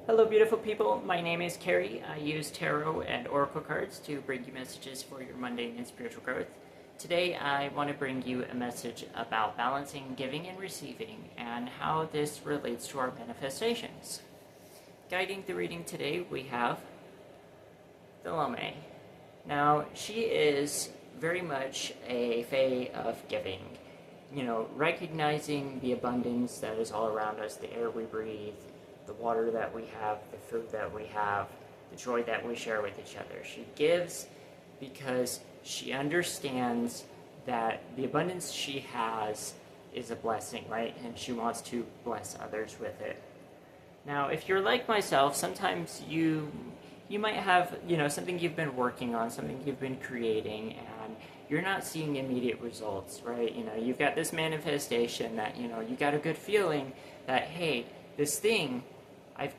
Hello, beautiful people. My name is Carrie. I use tarot and oracle cards to bring you messages for your mundane and spiritual growth. Today, I want to bring you a message about balancing giving and receiving and how this relates to our manifestations. Guiding the reading today, we have Theleme. Now, she is very much a fae of giving. Recognizing the abundance that is all around us, the air we breathe, the water that we have, the food that we have, the joy that we share with each other. She gives because she understands that the abundance she has is a blessing, right? And she wants to bless others with it. Now, if you're like myself, sometimes you might have, something you've been working on, something you've been creating, and you're not seeing immediate results, right? You've got this manifestation that, you got a good feeling that, hey, this thing, I've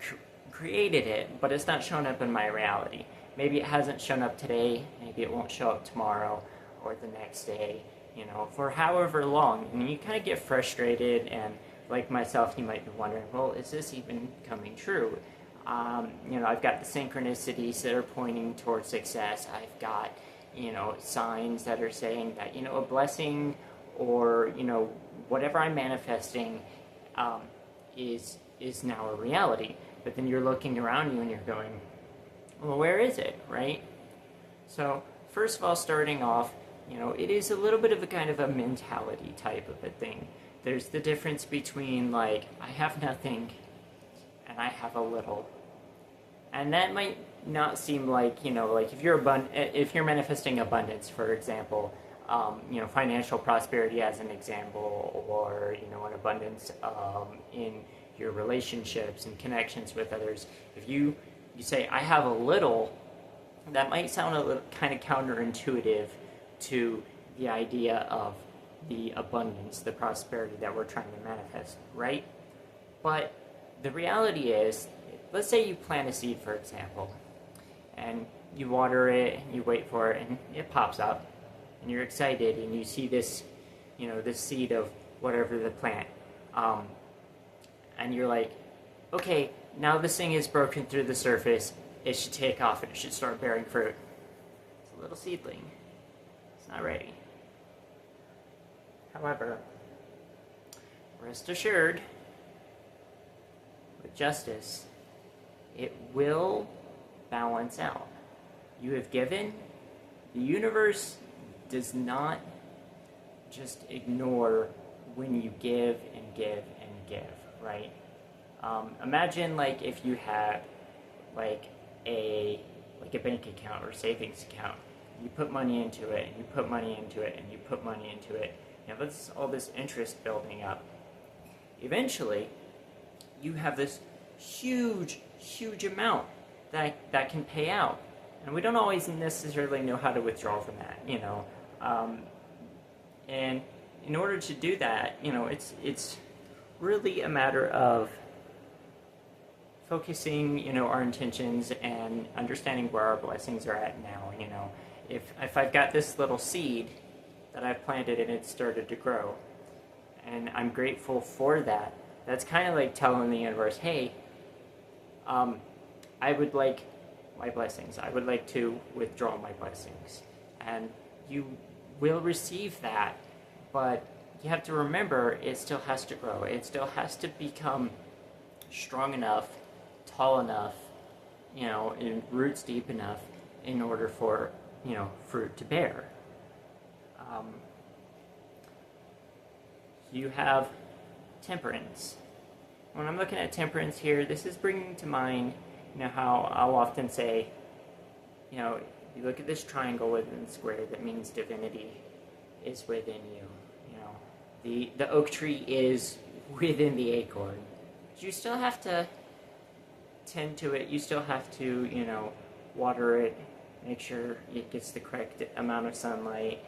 created it, but it's not shown up in my reality. Maybe it hasn't shown up today, maybe it won't show up tomorrow or the next day, for however long. And you kind of get frustrated, and like myself, you might be wondering, well, is this even coming true? I've got the synchronicities that are pointing towards success. I've got, signs that are saying that, a blessing or, whatever I'm manifesting is now a reality. But then you're looking around you and you're going, well, where is it, right? So, first of all, starting off, it is a little bit of a kind of a mentality type of a thing. There's the difference between, like, I have nothing and I have a little. And that might not seem like, like if you're manifesting abundance, for example, financial prosperity as an example, or, an abundance in your relationships and connections with others. If you say, I have a little, that might sound a little kind of counterintuitive to the idea of the abundance, the prosperity that we're trying to manifest, right? But the reality is, let's say you plant a seed, for example, and you water it, and you wait for it, and it pops up, and you're excited, and you see this, this seed of whatever the plant, and you're like, okay, now this thing is broken through the surface, it should take off, and it should start bearing fruit. It's a little seedling. It's not ready. However, rest assured, with justice, it will balance out. You have given. The universe does not just ignore when you give and give and give, right? Imagine like if you had like a bank account or savings account. You put money into it, and you put money into it, and you put money into it. That's all this interest building up. Eventually, you have this huge amount that can pay out, and we don't always necessarily know how to withdraw from that, and in order to do that, it's really a matter of focusing, our intentions and understanding where our blessings are at now. If I've got this little seed that I've planted and it started to grow, and I'm grateful for that, that's kind of like telling the universe, hey, I would like my blessings. I would like to withdraw my blessings. And you will receive that, but you have to remember it still has to grow. It still has to become strong enough, tall enough, and roots deep enough in order for, fruit to bear. You have temperance. When I'm looking at temperance here, this is bringing to mind, how I'll often say, you look at this triangle within the square, that means divinity is within you. The oak tree is within the acorn. But you still have to tend to it. You still have to, water it, make sure it gets the correct amount of sunlight.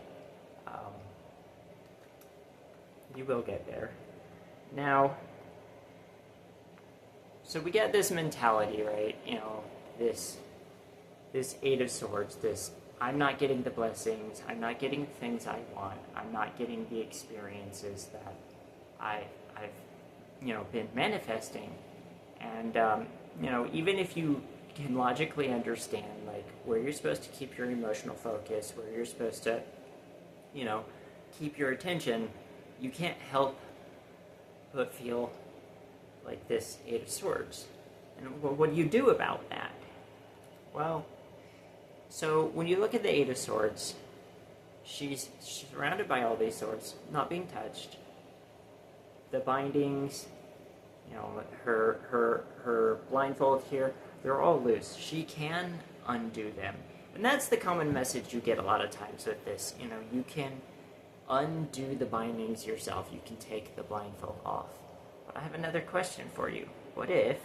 You will get there. Now, so we get this mentality, right? This Eight of Swords, this I'm not getting the blessings, I'm not getting the things I want, I'm not getting the experiences that I've been manifesting. And even if you can logically understand like where you're supposed to keep your emotional focus, where you're supposed to, keep your attention, you can't help but feel like this Eight of Swords. And what do you do about that? Well, so when you look at the Eight of Swords, she's surrounded by all these swords, not being touched. The bindings, her blindfold here, they're all loose. She can undo them. And that's the common message you get a lot of times with this. You can undo the bindings yourself. You can take the blindfold off. But I have another question for you. What if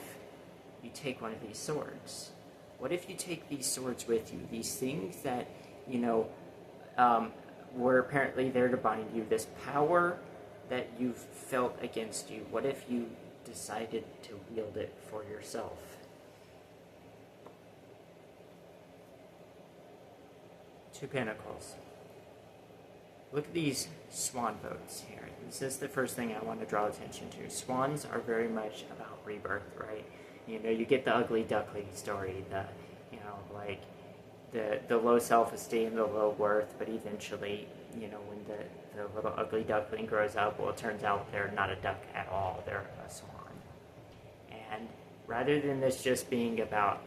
you take one of these swords? What if you take these swords with you? These things that, were apparently there to bind you. This power that you've felt against you. What if you decided to wield it for yourself? Two Pentacles. Look at these swan boats here. This is the first thing I want to draw attention to. Swans are very much about rebirth, right? You get the ugly duckling story, the low self-esteem, the low worth, but eventually, when the little ugly duckling grows up, well, it turns out they're not a duck at all, they're a swan. And rather than this just being about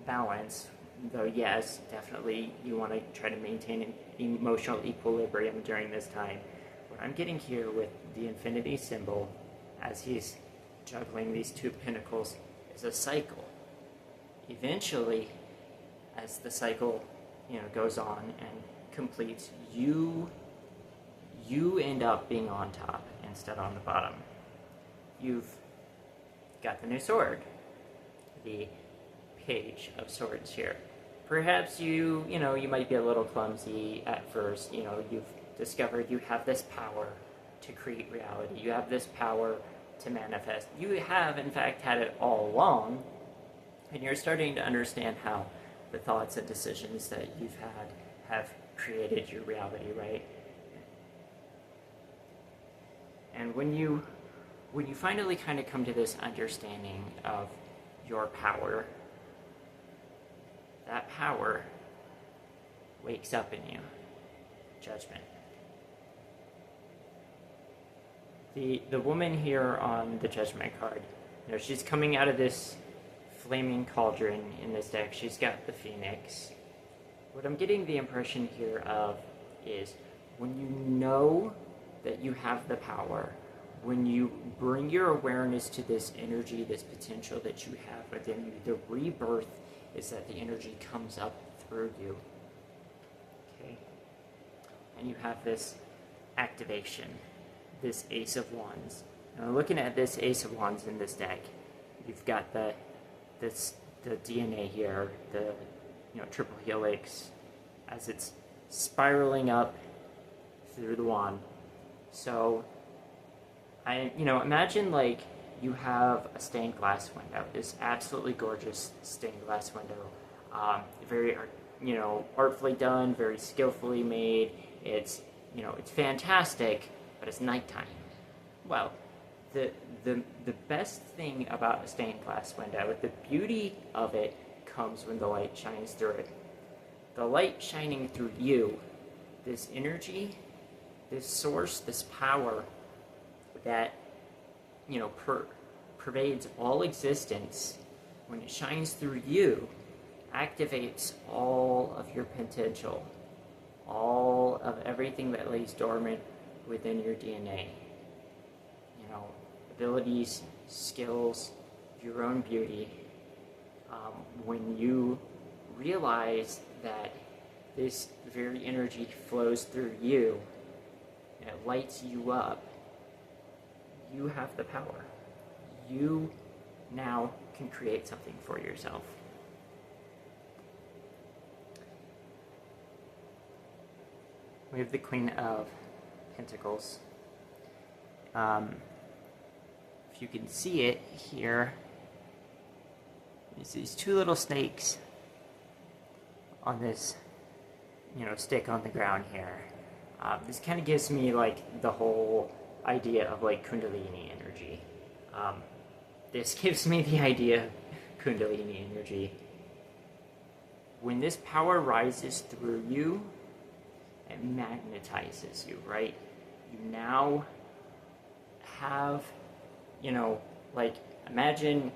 balance, though yes, definitely you want to try to maintain an emotional equilibrium during this time, what I'm getting here with the infinity symbol, as he's juggling these two pentacles, is a cycle. Eventually, as the cycle, goes on and completes, you end up being on top instead on the bottom. You've got the new sword, the Page of Swords here. Perhaps you might be a little clumsy at first. You've discovered you have this power to create reality. You have this power to manifest. You have, in fact, had it all along, and you're starting to understand how the thoughts and decisions that you've had have created your reality, right? And when you finally kind of come to this understanding of your power, that power wakes up in you. Judgment. The woman here on the Judgment card, she's coming out of this flaming cauldron in this deck. She's got the Phoenix. What I'm getting the impression here of is when you know that you have the power, when you bring your awareness to this energy, this potential that you have within you, the rebirth is that the energy comes up through you. Okay? And you have this activation, this Ace of Wands. Now, looking at this Ace of Wands in this deck, you've got the DNA here, the triple helix, as it's spiraling up through the wand. So, imagine like you have a stained glass window, this absolutely gorgeous stained glass window, very artfully done, very skillfully made. It's it's fantastic, but it's nighttime. Well, the best thing about a stained glass window, the beauty of it comes when the light shines through it. The light shining through you, this energy, this source, this power that pervades all existence, when it shines through you, activates all of your potential, all of everything that lays dormant within your DNA. Abilities, skills, your own beauty. When you realize that this very energy flows through you, and it lights you up, you have the power. You now can create something for yourself. We have the Queen of Pentacles. If you can see it here, there's these two little snakes on this, stick on the ground here. This kind of gives me like the whole idea of like Kundalini energy. this gives me the idea of Kundalini energy. When this power rises through you, it magnetizes you, right? You now have, like, imagine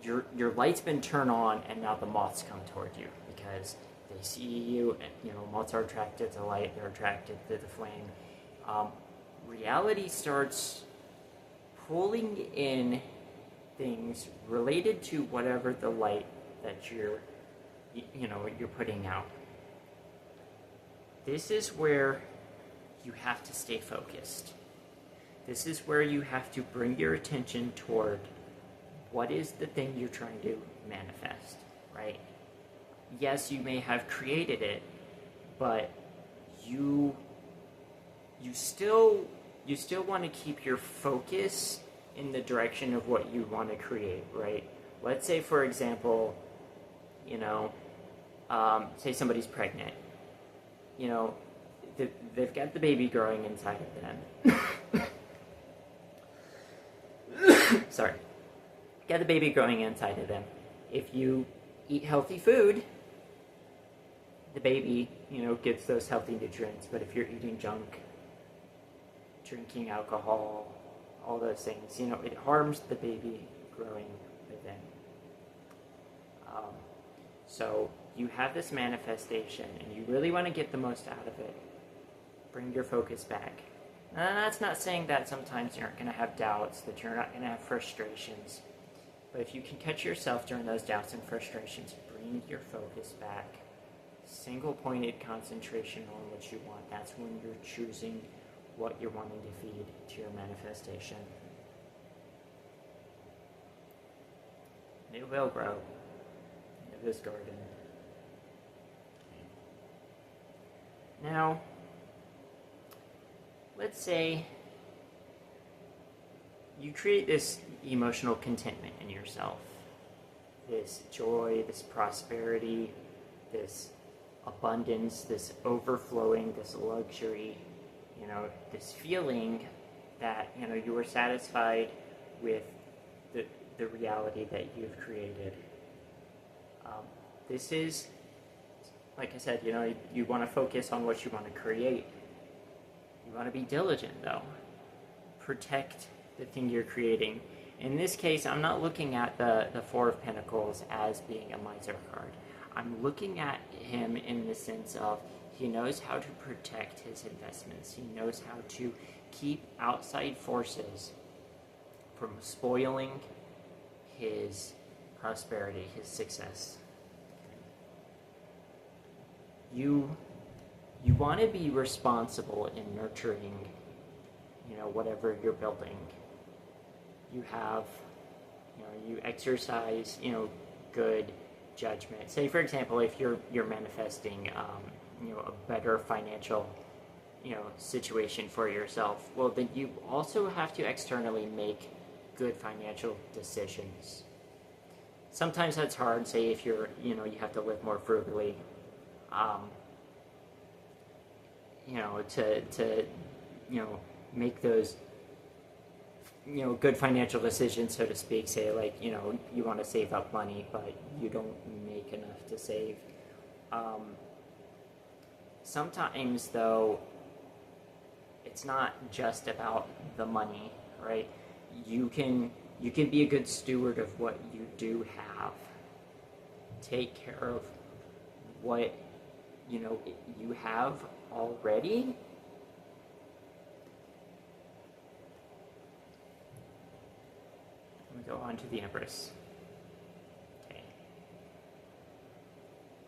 your light's been turned on and now the moths come toward you because they see you, and moths are attracted to light, they're attracted to the flame. Reality starts pulling in things related to whatever the light that you're putting out. This is where you have to stay focused. This is where you have to bring your attention toward what is the thing you're trying to manifest, right? Yes, you may have created it, but you still want to keep your focus in the direction of what you want to create, right? Let's say, for example, say somebody's pregnant. They've got the baby growing inside of them. Sorry. Got the baby growing inside of them. If you eat healthy food, the baby, gets those healthy nutrients. But if you're eating junk, drinking alcohol, all those things, it harms the baby growing within. So you have this manifestation, and you really want to get the most out of it. Bring your focus back. Now, that's not saying that sometimes you aren't going to have doubts, that you're not going to have frustrations. But if you can catch yourself during those doubts and frustrations, bring your focus back. Single-pointed concentration on what you want. That's when you're choosing what you're wanting to feed to your manifestation. It will grow in this garden. Now, let's say you create this emotional contentment in yourself, this joy, this prosperity, this abundance, this overflowing, this luxury, this feeling that, you were satisfied with the reality that you've created. This is, like I said, you want to focus on what you want to create. You want to be diligent, though. Protect the thing you're creating. In this case, I'm not looking at the Four of Pentacles as being a miser card. I'm looking at him in the sense of he knows how to protect his investments. He knows how to keep outside forces from spoiling his prosperity, his success. You want to be responsible in nurturing, whatever you're building. You have, you exercise, good judgment. Say, for example, if you're manifesting, a better financial, situation for yourself, well, then you also have to externally make good financial decisions. Sometimes that's hard. Say if you're, you have to live more frugally. To make those, good financial decisions, so to speak. Say, like, you want to save up money, but you don't make enough to save. Sometimes, though, it's not just about the money, right? You can be a good steward of what you do have. Take care of what you have already. Go on to the Empress. Okay.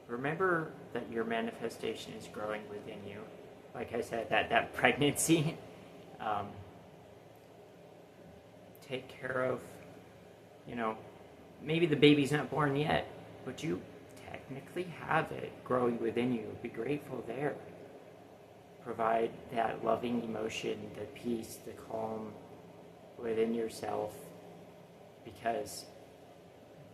Remember that your manifestation is growing within you. Like I said, that pregnancy. Take care of, maybe the baby's not born yet, but you technically have it growing within you. Be grateful there. Provide that loving emotion, the peace, the calm within yourself, because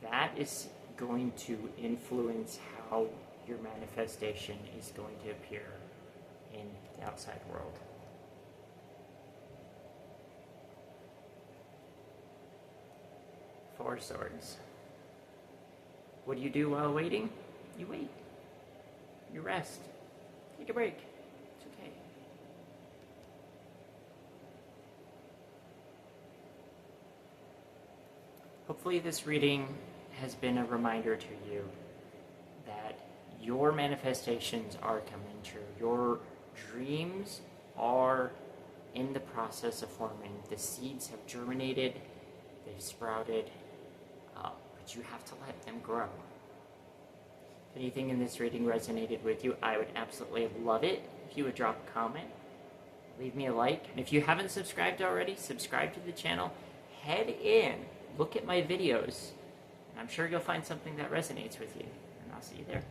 that is going to influence how your manifestation is going to appear in the outside world. Four Swords. What do you do while waiting? You wait. You rest. Take a break. It's okay. Hopefully this reading has been a reminder to you that your manifestations are coming true. Your dreams are in the process of forming. The seeds have germinated, they've sprouted, but you have to let them grow. If anything in this reading resonated with you, I would absolutely love it if you would drop a comment, leave me a like, and if you haven't subscribed already, subscribe to the channel, head in, look at my videos, and I'm sure you'll find something that resonates with you, and I'll see you there.